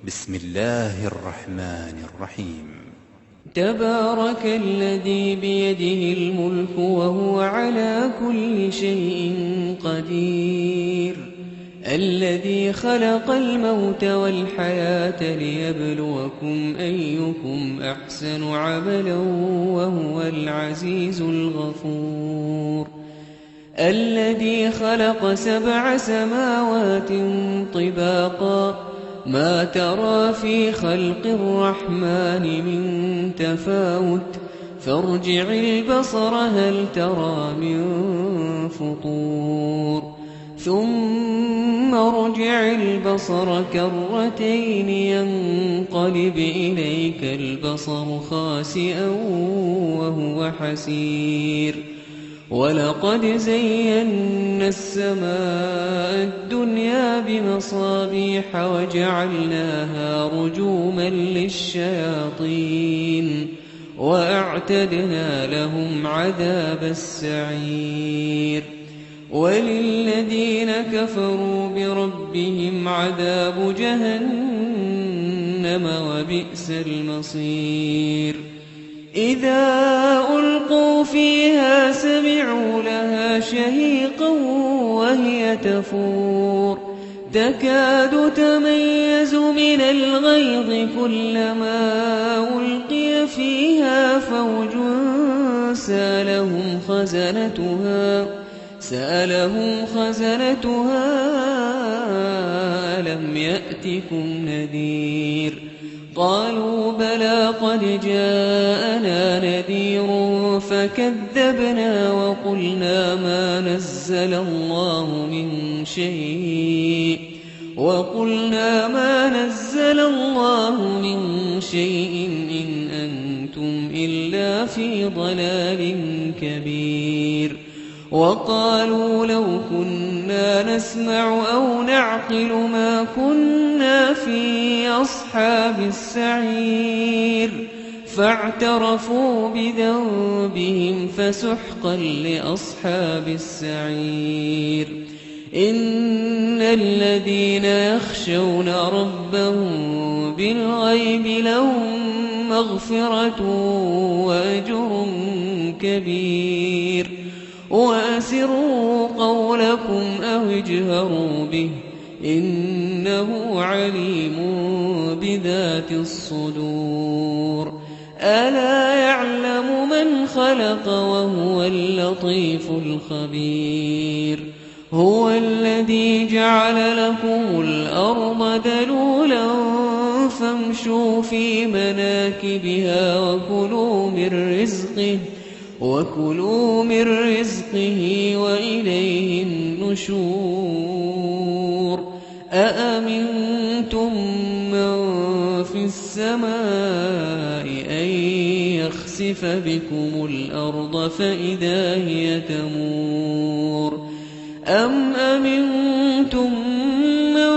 بسم الله الرحمن الرحيم. تبارك الذي بيده الملك وهو على كل شيء قدير، الذي خلق الموت والحياة ليبلوكم أيكم أحسن عملا وهو العزيز الغفور، الذي خلق 7 سماوات طباقا ما ترى في خلق الرحمن من تفاوت فارجع البصر هل ترى من فطور ثم ارجع البصر كرتين ينقلب إليك البصر خاسئا وهو حسير، ولقد زينا السماء الدنيا بمصابيح وجعلناها رجوما للشياطين وأعتدنا لهم عذاب السعير، وللذين كفروا بربهم عذاب جهنم وبئس المصير. إذا ألقوا فيها سمعوا لها شهيقا وهي تفور تكاد تميز من الغيظ كلما ألقي فيها فوج سألهم خزنتها ألم يأتكم نذير؟ قالوا بلى قد جاءنا نذير فكذبنا وقلنا ما نزل الله من شيء إن أنتم إلا في ضلال كبير. وقالوا لو كنا نسمع أو نعقل ما كنا في أصحاب السعير، فاعترفوا بذنبهم فسحقا لأصحاب السعير. إن الذين يخشون ربهم بالغيب لهم مغفرة وأجر كبير. وأسروا قولكم أو اجهروا به إنه عليم بذات الصدور. ألا يعلم من خلق وهو اللطيف الخبير. هو الذي جعل لكم الأرض ذلولا فامشوا في مناكبها وكلوا من رزقه وإليه النشور. أأمنتم من في السماء أن يخسف بكم الأرض فإذا هي تمور، أم أمنتم من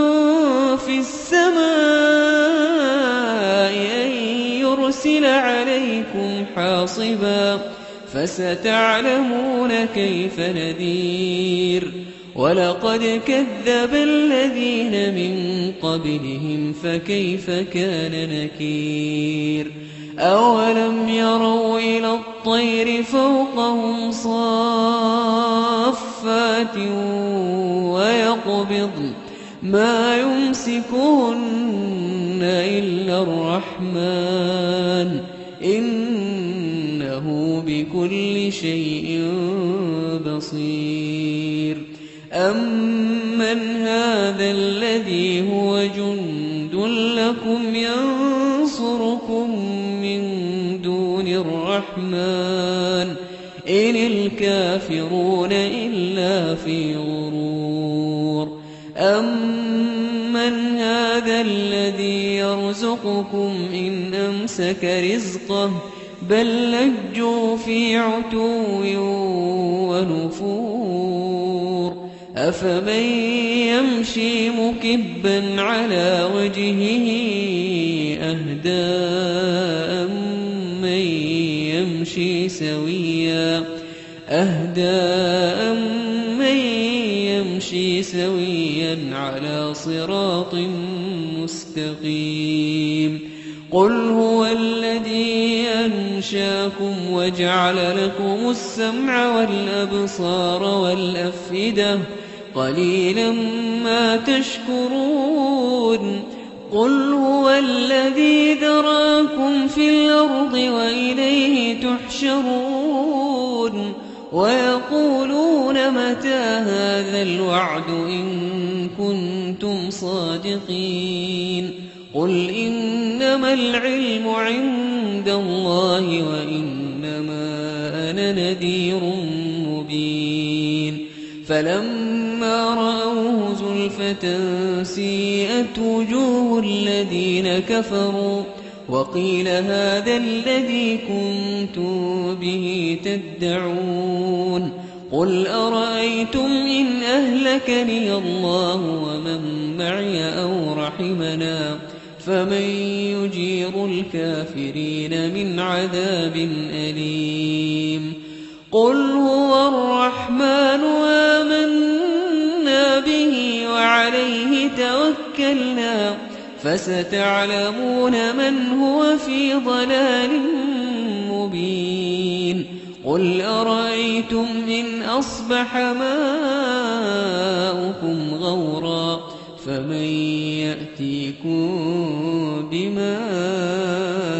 في السماء أن يرسل عليكم حاصبا فستعلمون كيف نذير. ولقد كذب الذين من قبلهم فكيف كان نكير. أولم يروا إلى الطير فوقهم صافات ويقبضن ما يمسكهن إلا الرحمن إنه بكل شيء بصير. أمن هذا الذي هو جند لكم ينصركم من دون الرحمن إن الكافرون إلا في غرور. أمن هذا الذي يرزقكم إن أمسك رزقه بل لجوا في عتو ونفور. أفمن يمشي مكبا على وجهه أهدى أمن يمشي سويا على صراط مستقيم. مستقيم قل هو الذي أنشاكم وجعل لكم السمع والأبصار والأفئدة قليلا ما تشكرون قل هو الذي ذراكم في الأرض وإليه تحشرون ويقولون متى هذا الوعد إن كنتم صادقين قل إنما العلم عند الله وإنما أنا نذير مبين فلما رأوه زلفة سيئت وجوه الذين كفروا وقيل هذا الذي كنتم به تدعون قل أرأيتم إن أهلكني الله ومن معي أو رحمنا فمن يجير الكافرين من عذاب أليم قل هو الرحمن آمنا به وعليه توكلنا فستعلمون من هو في ضلال مبين قل أرأيتم إن أصبح ماؤكم غورا فمن يأتيكم بماء